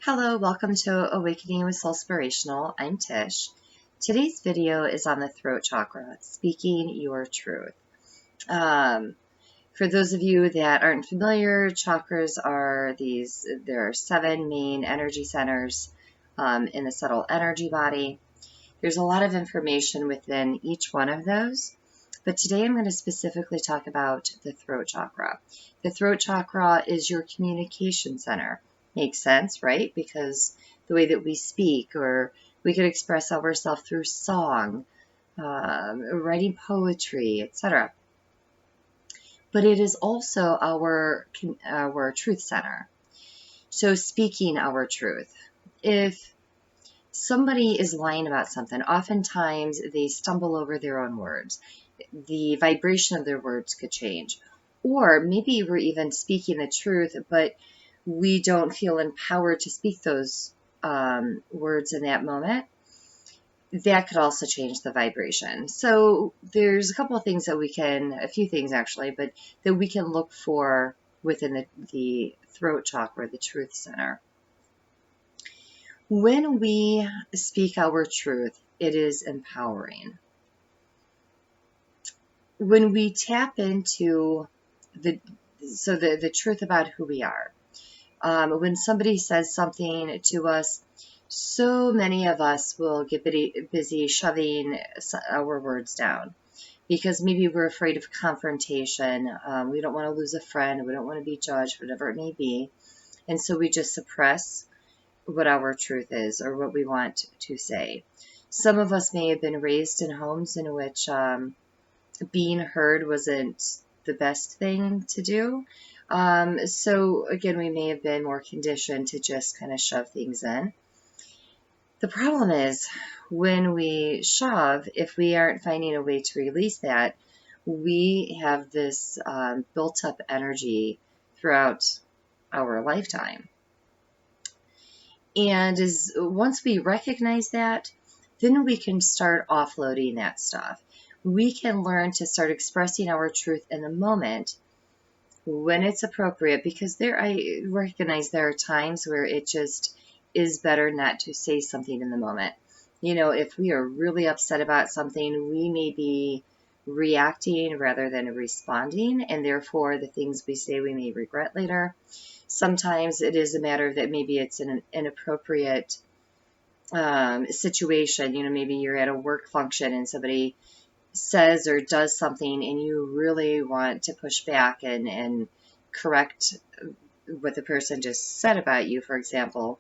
Hello, welcome to Awakening with Soulspirational. I'm Tish. Today's video is on the throat chakra, speaking your truth. For those of you that aren't familiar, chakras are there are 7 main energy centers in the subtle energy body. There's a lot of information within each one of those, but today I'm going to specifically talk about the throat chakra. The throat chakra is your communication center. Makes sense, right? Because the way that we speak, or we could express ourselves through song, writing poetry, etc. But it is also our truth center. So speaking our truth. If somebody is lying about something, oftentimes they stumble over their own words. The vibration of their words could change. Or maybe we're even speaking the truth, but we don't feel empowered to speak those words in that moment. That could also change the vibration. So there's a couple of things that a few things actually, but that we can look for within the throat chakra, the truth center. When we speak our truth, it is empowering. When we tap into the truth about who we are, when somebody says something to us, so many of us will get busy shoving our words down because maybe we're afraid of confrontation. We don't want to lose a friend. We don't want to be judged, whatever it may be. And so we just suppress what our truth is or what we want to say. Some of us may have been raised in homes in which being heard wasn't the best thing to do. So again, we may have been more conditioned to just kind of shove things in. The problem is when we shove, if we aren't finding a way to release that, we have this built up energy throughout our lifetime. And once we recognize that, then we can start offloading that stuff. We can learn to start expressing our truth in the moment when it's appropriate, because I recognize there are times where it just is better not to say something in the moment. If we are really upset about something, we may be reacting rather than responding, and therefore the things we say we may regret later. Sometimes it is a matter that maybe it's an inappropriate situation. Maybe you're at a work function and somebody says or does something and you really want to push back and correct what the person just said about you, for example,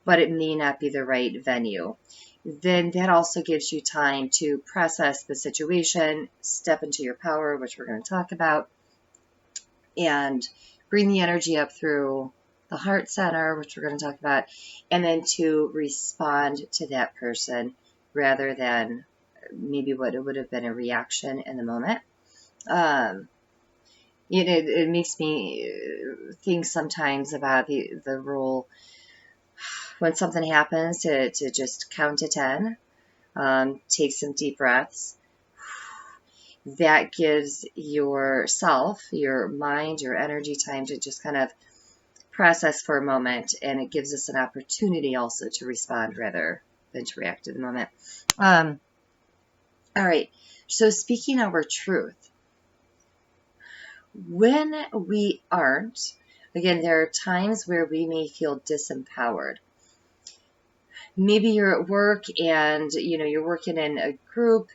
but it may not be the right venue. Then that also gives you time to process the situation, step into your power, which we're going to talk about, and bring the energy up through the heart center, which we're going to talk about, and then to respond to that person rather than maybe what it would have been a reaction in the moment. It makes me think sometimes about the rule when something happens to just count to 10, take some deep breaths. That gives yourself, your mind, your energy time to just kind of process for a moment, and it gives us an opportunity also to respond rather than to react to the moment. All right, so speaking our truth. When we aren't, again, there are times where we may feel disempowered. Maybe you're at work and you're working in a group,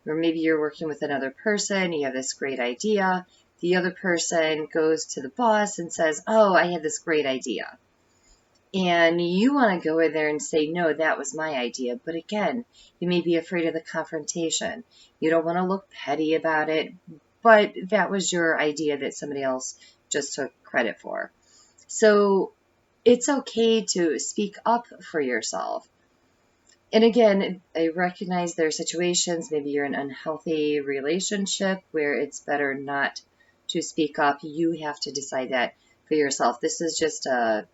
or maybe you're working with another person, you have this great idea. The other person goes to the boss and says, "Oh, I had this great idea." And you want to go in there and say, "No, that was my idea." But again, you may be afraid of the confrontation. You don't want to look petty about it, but that was your idea that somebody else just took credit for. So it's okay to speak up for yourself. And again, I recognize there are situations, maybe you're in an unhealthy relationship where it's better not to speak up. You have to decide that for yourself. This is just a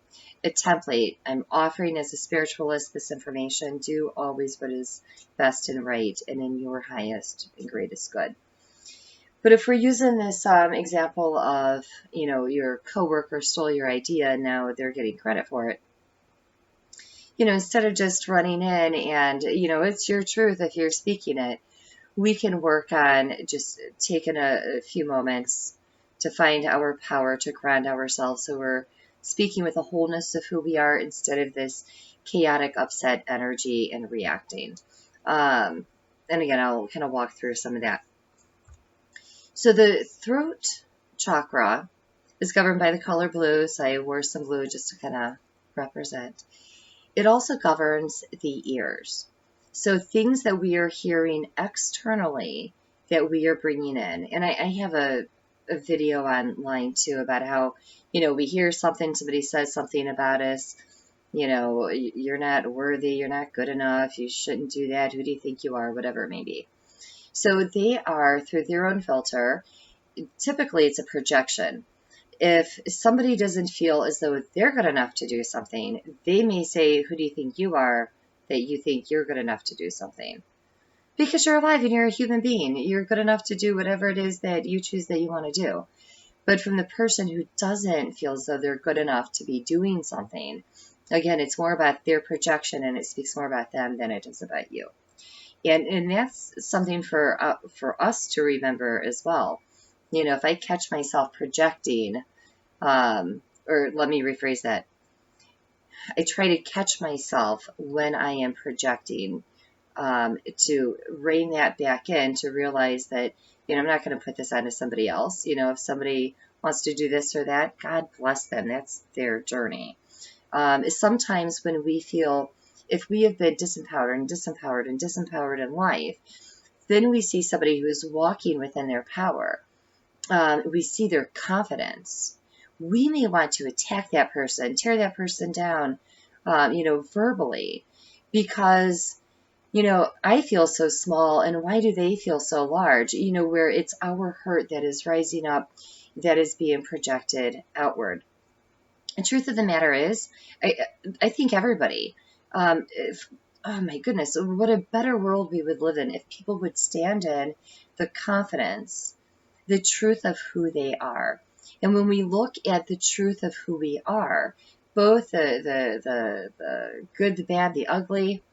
template. I'm offering as a spiritualist this information. Do always what is best and right and in your highest and greatest good. But if we're using this example of, your coworker stole your idea and now they're getting credit for it, instead of just running in and, it's your truth if you're speaking it, we can work on just taking a few moments to find our power, to ground ourselves, so we're speaking with the wholeness of who we are instead of this chaotic, upset energy and reacting. And again, I'll kind of walk through some of that. So the throat chakra is governed by the color blue, so I wore some blue just to kind of represent. It also governs the ears. So things that we are hearing externally that we are bringing in. And I have a video online too about how, we hear something, somebody says something about us, you're not worthy, you're not good enough, you shouldn't do that, who do you think you are, whatever it may be. So they are, through their own filter, typically it's a projection. If somebody doesn't feel as though they're good enough to do something, they may say, who do you think you are that you think you're good enough to do something? Because you're alive and you're a human being. You're good enough to do whatever it is that you choose that you want to do. But from the person who doesn't feel as though they're good enough to be doing something, again, it's more about their projection and it speaks more about them than it does about you. And that's something for us to remember as well. If I catch myself projecting, or let me rephrase that. I try to catch myself when I am projecting, to rein that back in, to realize that, I'm not going to put this onto somebody else. If somebody wants to do this or that, God bless them. That's their journey. Sometimes when we feel, if we have been disempowered in life, then we see somebody who's walking within their power. We see their confidence. We may want to attack that person, tear that person down, verbally, because, I feel so small and why do they feel so large? Where it's our hurt that is rising up, that is being projected outward. The truth of the matter is, I think everybody, oh my goodness, what a better world we would live in if people would stand in the confidence, the truth of who they are. And when we look at the truth of who we are, both the good, the bad, the ugly,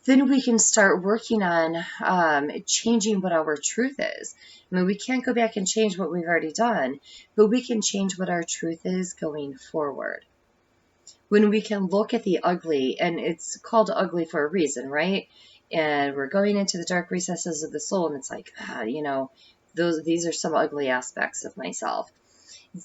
then we can start working on changing what our truth is. I mean, we can't go back and change what we've already done, but we can change what our truth is going forward. When we can look at the ugly, and it's called ugly for a reason, right? And we're going into the dark recesses of the soul, and it's like, these are some ugly aspects of myself.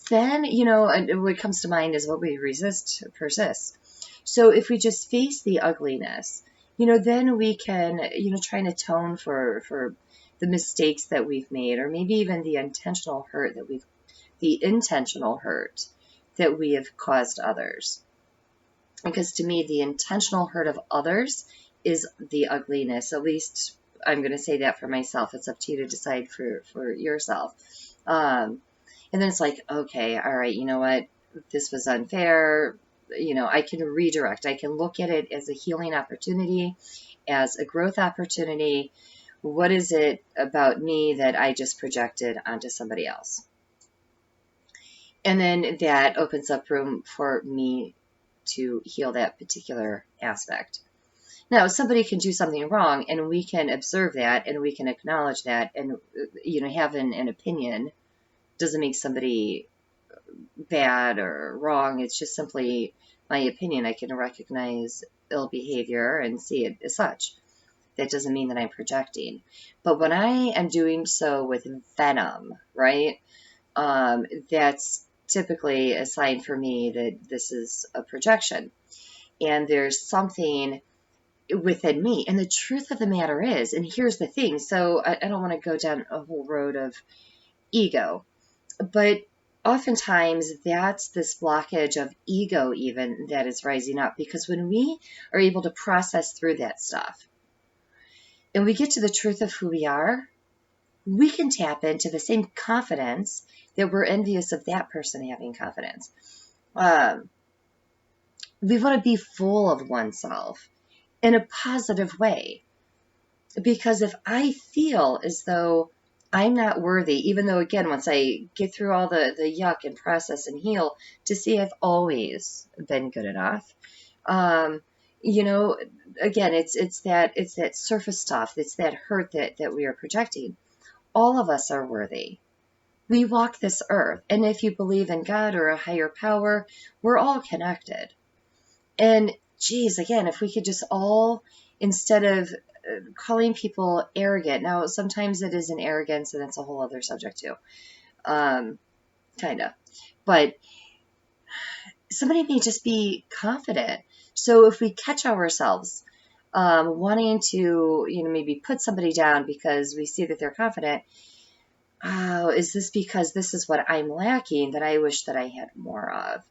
Then, and what comes to mind is what we resist persists. So if we just face the ugliness, then we can, try and atone for the mistakes that we've made, or maybe even the intentional hurt that we have caused others. Because to me, the intentional hurt of others is the ugliness. At least I'm going to say that for myself. It's up to you to decide for yourself. And then it's like, okay, all right, you know what? This was unfair. I can redirect. I can look at it as a healing opportunity, as a growth opportunity. What is it about me that I just projected onto somebody else? And then that opens up room for me to heal that particular aspect. Now, somebody can do something wrong, and we can observe that, and we can acknowledge that, and have an opinion. Doesn't make somebody bad or wrong. It's just simply my opinion. I can recognize ill behavior and see it as such. That doesn't mean that I'm projecting. But when I am doing so with venom, right, that's typically a sign for me that this is a projection. And there's something within me. And the truth of the matter is, and here's the thing, so I don't want to go down a whole road of ego, but oftentimes that's this blockage of ego even that is rising up, because when we are able to process through that stuff and we get to the truth of who we are, we can tap into the same confidence that we're envious of that person having confidence. We want to be full of oneself in a positive way, because if I feel as though I'm not worthy, even though, again, once I get through all the yuck and process and heal, to see I've always been good enough. Um, you know, again, it's that surface stuff, it's that hurt that we are projecting. All of us are worthy. We walk this earth, and if you believe in God or a higher power, we're all connected. And geez, again, if we could just all, instead of calling people arrogant, now sometimes it is an arrogance, and it's a whole other subject too, kind of. But somebody may just be confident. So if we catch ourselves wanting to, maybe put somebody down because we see that they're confident, oh, is this because this is what I'm lacking that I wish that I had more of?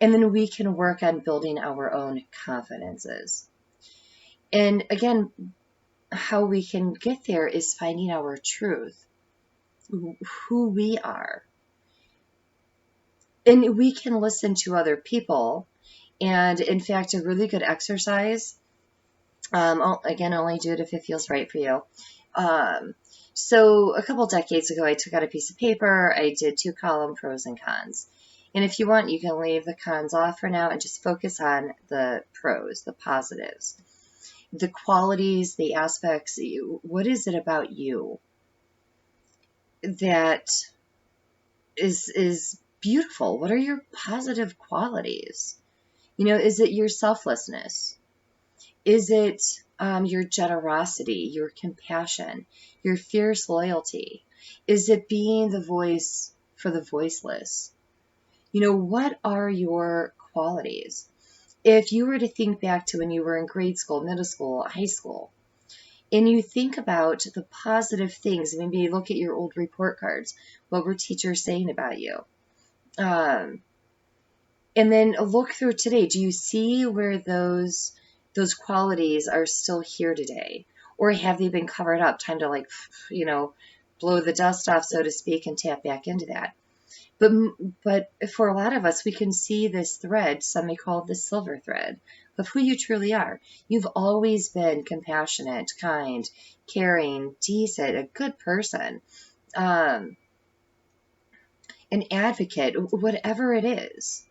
And then we can work on building our own confidences. And again, how we can get there is finding our truth, who we are. And we can listen to other people. And in fact, a really good exercise, again, only do it if it feels right for you. So a couple decades ago, I took out a piece of paper. I did 2-column pros and cons. And if you want, you can leave the cons off for now and just focus on the pros, the positives, the qualities, the aspects. What is it about you that is beautiful? What are your positive qualities? Is it your selflessness? Is it your generosity, your compassion, your fierce loyalty? Is it being the voice for the voiceless? What are your qualities? If you were to think back to when you were in grade school, middle school, high school, and you think about the positive things, maybe look at your old report cards. What were teachers saying about you? And then look through today. Do you see where those qualities are still here today? Or have they been covered up? Time to blow the dust off, so to speak, and tap back into that. But for a lot of us, we can see this thread, some may call it the silver thread, of who you truly are. You've always been compassionate, kind, caring, decent, a good person, an advocate, whatever it is.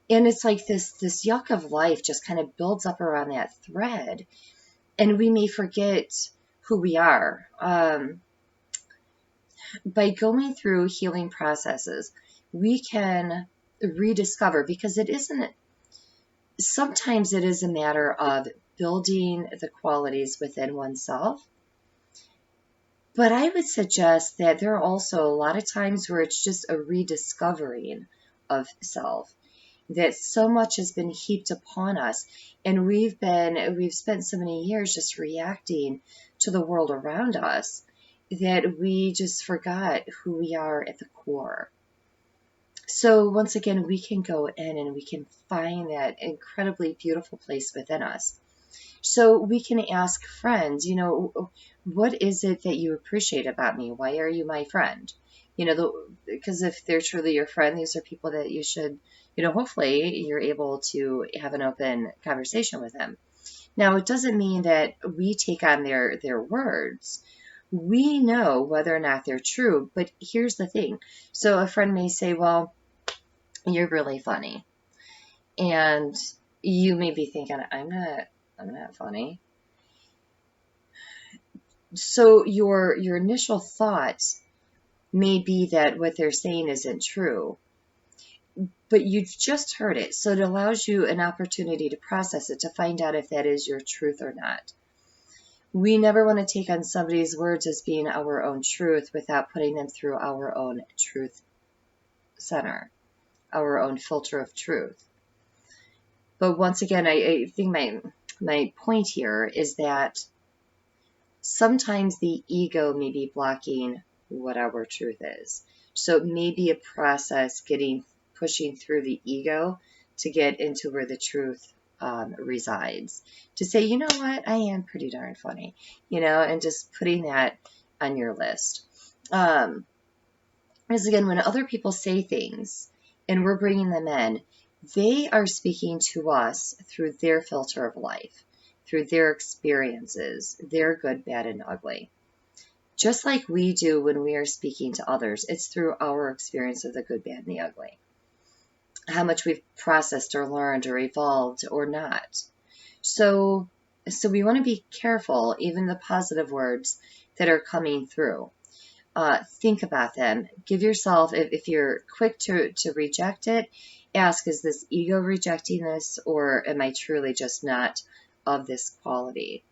And it's like this yuck of life just kind of builds up around that thread, and we may forget who we are. By going through healing processes, we can rediscover, because sometimes it is a matter of building the qualities within oneself. But I would suggest that there are also a lot of times where it's just a rediscovering of self, that so much has been heaped upon us, and we've spent so many years just reacting to the world around us that we just forgot who we are at the core. So once again, we can go in and we can find that incredibly beautiful place within us. So we can ask friends, what is it that you appreciate about me? Why are you my friend? Because if they're truly your friend, these are people that you should, hopefully you're able to have an open conversation with them. Now, it doesn't mean that we take on their words. We know whether or not they're true, but here's the thing. So a friend may say, well, you're really funny. And you may be thinking, I'm not funny. So your initial thoughts may be that what they're saying isn't true, but you've just heard it. So it allows you an opportunity to process it, to find out if that is your truth or not. We never want to take on somebody's words as being our own truth without putting them through our own truth center, our own filter of truth. But once again, I think my point here is that sometimes the ego may be blocking what our truth is. So it may be a process pushing through the ego to get into where the truth resides. To say, you know what, I am pretty darn funny, and just putting that on your list. Because again, when other people say things and we're bringing them in, they are speaking to us through their filter of life, through their experiences, their good, bad, and ugly. just like we do when we are speaking to others. It's through our experience of the good, bad, and the ugly. How much we've processed or learned or evolved or not. So we want to be careful, even the positive words that are coming through. Think about them. Give yourself, if you're quick to reject it, ask, is this ego rejecting this, or am I truly just not of this quality?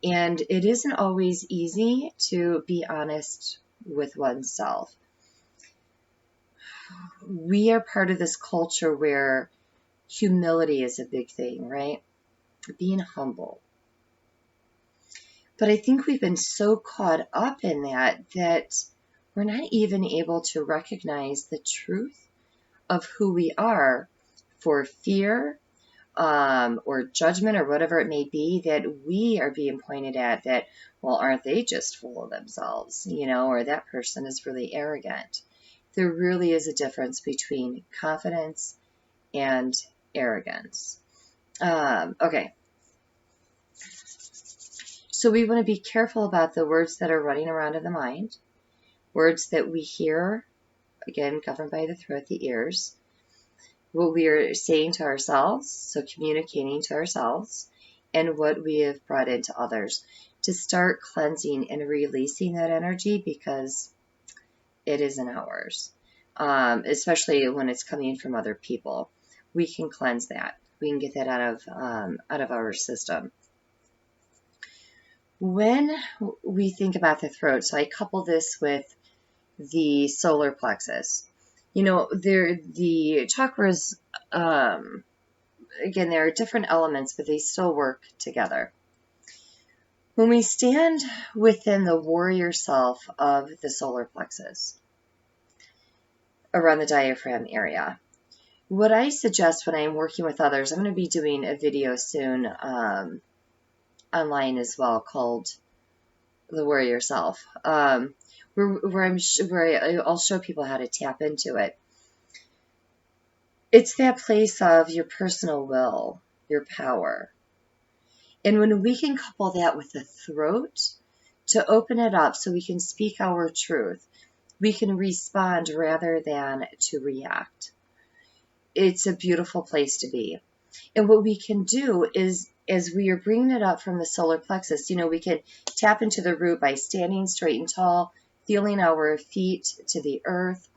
And it isn't always easy to be honest with oneself. We are part of this culture where humility is a big thing, right? Being humble. But I think we've been so caught up in that we're not even able to recognize the truth of who we are for fear or judgment or whatever it may be, that we are being pointed at that, well, aren't they just full of themselves, or that person is really arrogant. There really is a difference between confidence and arrogance. Okay. So we want to be careful about the words that are running around in the mind, words that we hear, again, governed by the throat, the ears, what we are saying to ourselves, so communicating to ourselves, and what we have brought into others, to start cleansing and releasing that energy, because it isn't ours, especially when it's coming from other people. We can cleanse that. We can get that out of our system. When we think about the throat, so I couple this with the solar plexus. The chakras, again, there are different elements, but they still work together. When we stand within the warrior self of the solar plexus, around the diaphragm area, what I suggest when I'm working with others, I'm going to be doing a video soon online as well called The Warrior Self, where I'll show people how to tap into it. It's that place of your personal will, your power. And when we can couple that with the throat to open it up so we can speak our truth, we can respond rather than to react. It's a beautiful place to be. And what we can do is, as we are bringing it up from the solar plexus, we can tap into the root by standing straight and tall, feeling our feet to the earth,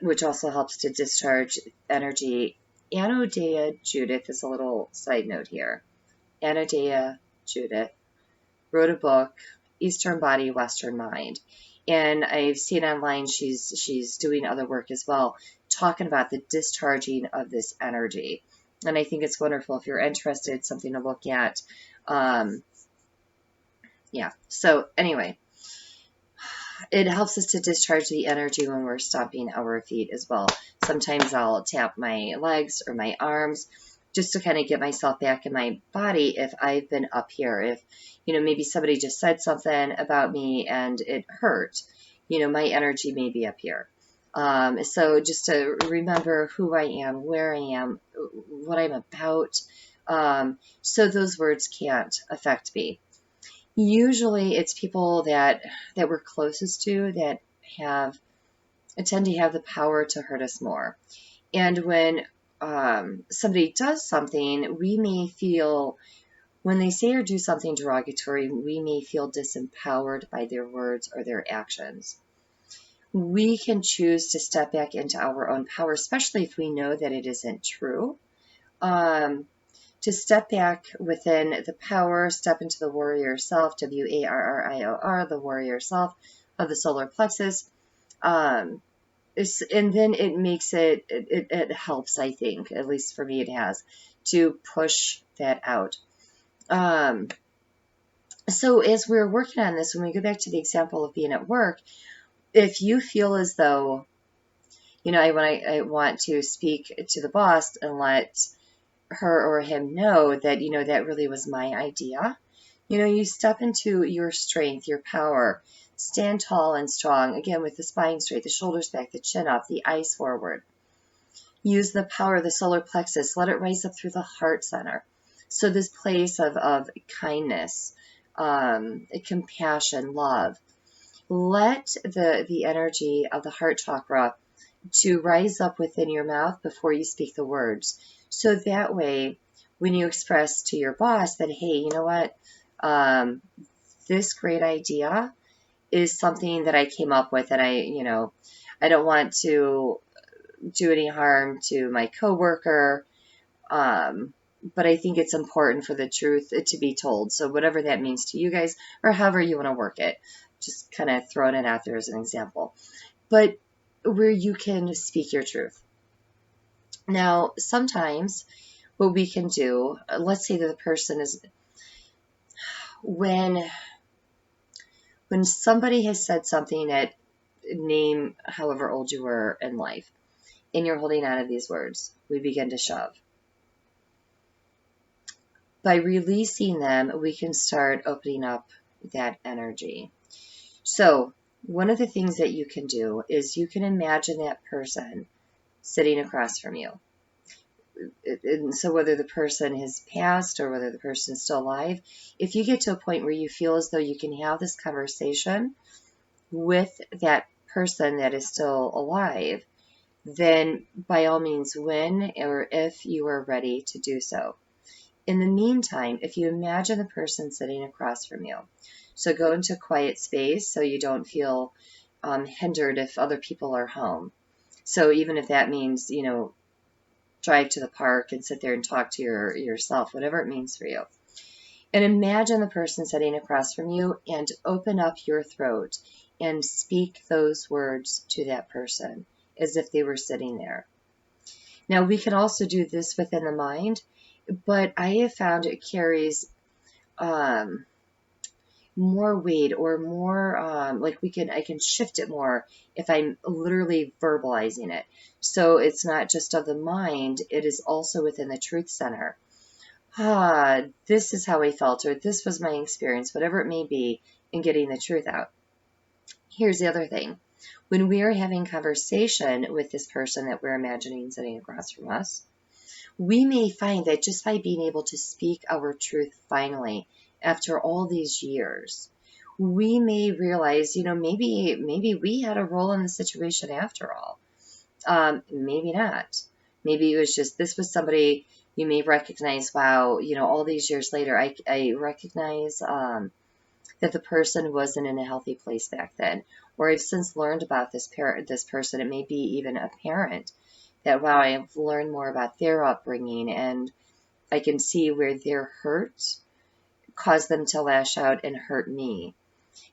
which also helps to discharge energy. Anodea Judith is a little side note here. Anodea Judith wrote a book, Eastern Body, Western Mind. And I've seen online she's doing other work as well, talking about the discharging of this energy. And I think it's wonderful. If you're interested, something to look at. So anyway, it helps us to discharge the energy when we're stomping our feet as well. Sometimes I'll tap my legs or my arms just to kind of get myself back in my body if I've been up here. If, maybe somebody just said something about me and it hurt, my energy may be up here. So just to remember who I am, where I am, what I'm about, so those words can't affect me. Usually it's people that we're closest to that tend to have the power to hurt us more. And when somebody does something, we may feel, when they say or do something derogatory, we may feel disempowered by their words or their actions. We can choose to step back into our own power, especially if we know that it isn't true. To step back within the power, step into the warrior self, WARRIOR, the warrior self of the solar plexus. And then it makes it helps, I think, at least for me it has, to push that out. So as we're working on this, when we go back to the example of being at work, if you feel as though, I want to speak to the boss and let her or him know that, that really was my idea, you step into your strength, your power, stand tall and strong, again, with the spine straight, the shoulders back, the chin up, the eyes forward. Use the power of the solar plexus. Let it rise up through the heart center. So this place of kindness, compassion, love. Let the energy of the heart chakra to rise up within your mouth before you speak the words. So that way, when you express to your boss that, hey, you know what, this great idea is something that I came up with, and I don't want to do any harm to my coworker, but I think it's important for the truth to be told. So whatever that means to you guys, or however you want to work it, just kind of throwing it out there as an example. But where you can speak your truth. Now, sometimes what we can do, let's say that the person is, when somebody has said something at name however old you were in life, and you're holding on to these words, we begin to shove. By releasing them, we can start opening up that energy. So one of the things that you can do is you can imagine that person sitting across from you. And so whether the person has passed or whether the person is still alive, if you get to a point where you feel as though you can have this conversation with that person that is still alive, then by all means, when or if you are ready to do so. In the meantime, if you imagine the person sitting across from you, so go into a quiet space so you don't feel hindered if other people are home. So even if that means, drive to the park and sit there and talk to yourself, whatever it means for you. And imagine the person sitting across from you and open up your throat and speak those words to that person as if they were sitting there. Now, we can also do this within the mind, but I have found it carries more weight, or more I can shift it more if I'm literally verbalizing it. So it's not just of the mind, it is also within the truth center. This is how I felt, or this was my experience, whatever it may be, in getting the truth out. Here's the other thing. When we are having conversation with this person that we're imagining sitting across from us, we may find that just by being able to speak our truth finally, after all these years, we may realize, maybe we had a role in the situation after all. Maybe not. Maybe it was just, this was somebody you may recognize, wow, all these years later, I recognize that the person wasn't in a healthy place back then. Or I've since learned about this person. It may be even a parent that, wow, I've learned more about their upbringing, and I can see where their hurt caused them to lash out and hurt me.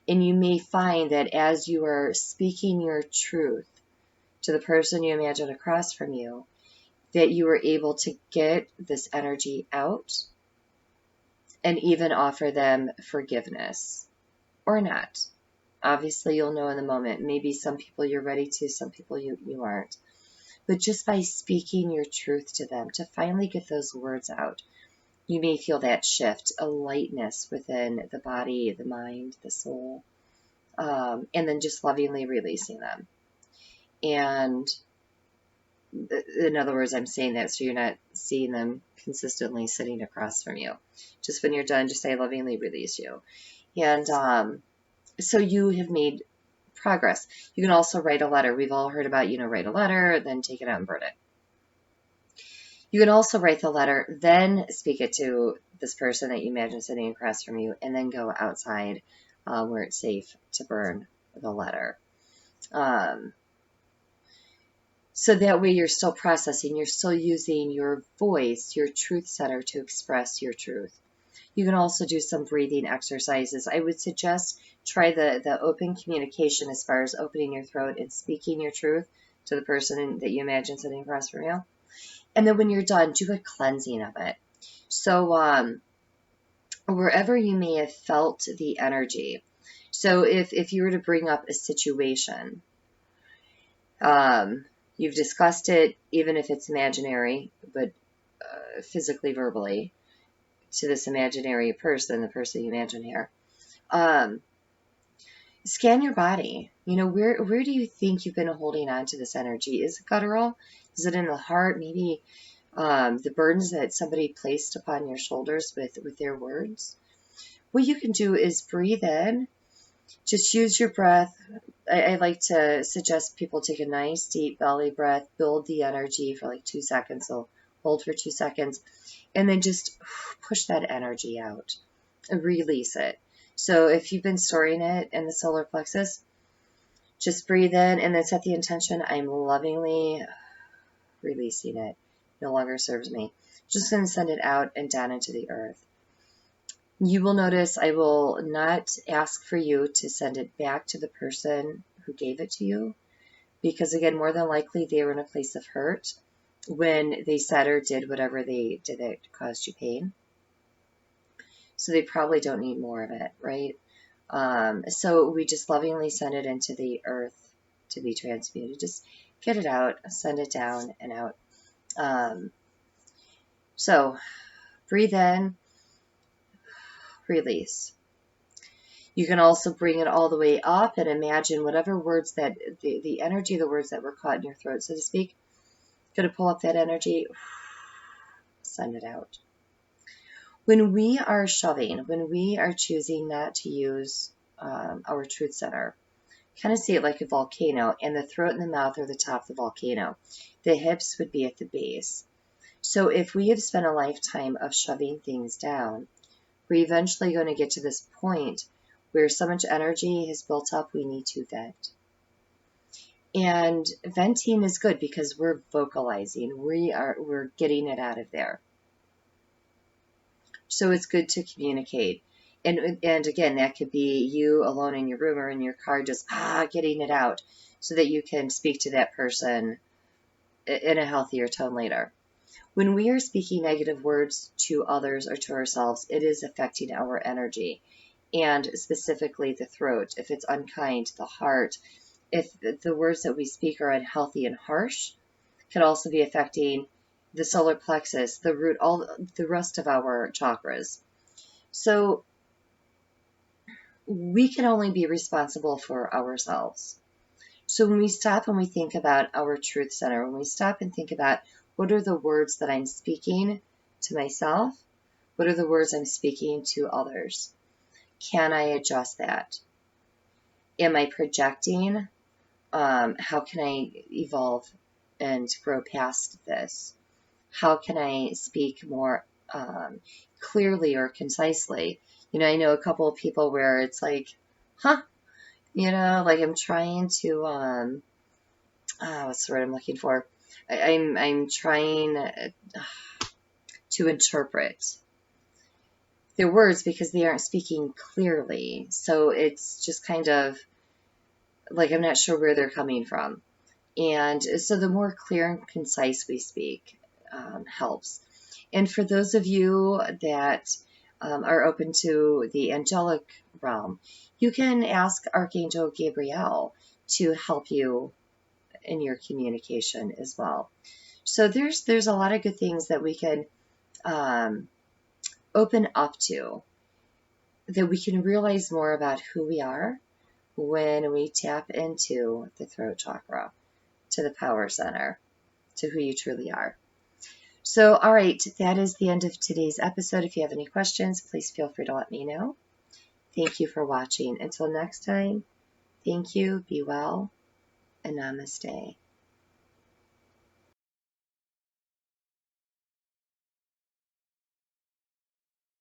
And you may find that as you are speaking your truth to the person you imagine across from you, that you are able to get this energy out and even offer them forgiveness, or not. Obviously, you'll know in the moment. Maybe some people you're ready to, some people you aren't. But just by speaking your truth to them, to finally get those words out, you may feel that shift, a lightness within the body, the mind, the soul, and then just lovingly releasing them. And in other words, I'm saying that so you're not seeing them consistently sitting across from you. Just when you're done, just say, lovingly release you. And so you have made progress. You can also write a letter. We've all heard about, write a letter, then take it out and burn it. You can also write the letter, then speak it to this person that you imagine sitting across from you, and then go outside where it's safe to burn the letter. So that way you're still processing, you're still using your voice, your truth center, to express your truth. You can also do some breathing exercises. I would suggest try the open communication as far as opening your throat and speaking your truth to the person that you imagine sitting across from you. And then when you're done, do a cleansing of it. So wherever you may have felt the energy. So if you were to bring up a situation, you've discussed it, even if it's imaginary, but physically, verbally, to this imaginary person, the person you imagine here. Scan your body. Where do you think you've been holding on to this energy? Is it guttural? Is it in the heart? Maybe the burdens that somebody placed upon your shoulders with their words? what you can do is breathe in. Just use your breath. I like to suggest people take a nice deep belly breath, build the energy for like 2 seconds. So hold for 2 seconds and then just push that energy out and release it. So if you've been storing it in the solar plexus, just breathe in and then set the intention. I'm lovingly releasing it. No longer serves me. Just going to send it out and down into the earth. You will notice I will not ask for you to send it back to the person who gave it to you, because again, more than likely they were in a place of hurt when they said or did whatever they did that caused you pain. So they probably don't need more of it, right? So we just lovingly send it into the earth to be transmuted. Just get it out, send it down and out. So breathe in, release. You can also bring it all the way up and imagine whatever words that, the energy of the words that were caught in your throat, so to speak, going to pull up that energy, send it out. When we are shoving, when we are choosing not to use our truth center, kind of see it like a volcano, and the throat and the mouth are the top of the volcano. The hips would be at the base. So if we have spent a lifetime of shoving things down, we're eventually going to get to this point where so much energy has built up, we need to vent. And venting is good because we're vocalizing. We're getting it out of there. So it's good to communicate. And again, that could be you alone in your room or in your car, just getting it out so that you can speak to that person in a healthier tone later. When we are speaking negative words to others or to ourselves, it is affecting our energy, and specifically the throat. If it's unkind, the heart. If the words that we speak are unhealthy and harsh, can also be affecting the solar plexus, the root, all the rest of our chakras. So we can only be responsible for ourselves. So when we stop and we think about our truth center, when we stop and think about what are the words that I'm speaking to myself, what are the words I'm speaking to others, can I adjust that? Am I projecting? How can I evolve and grow past this? How can I speak more clearly or concisely? I know a couple of people where it's like, like I'm trying to, what's the word I'm looking for? I'm trying to interpret their words because they aren't speaking clearly. So it's just kind of like I'm not sure where they're coming from. And so the more clear and concise we speak helps. And for those of you that are open to the angelic realm, you can ask Archangel Gabriel to help you in your communication as well. So there's a lot of good things that we can open up to, that we can realize more about who we are when we tap into the throat chakra, to the power center, to who you truly are. So, all right, that is the end of today's episode. If you have any questions, please feel free to let me know. Thank you for watching. Until next time, thank you, be well, and namaste.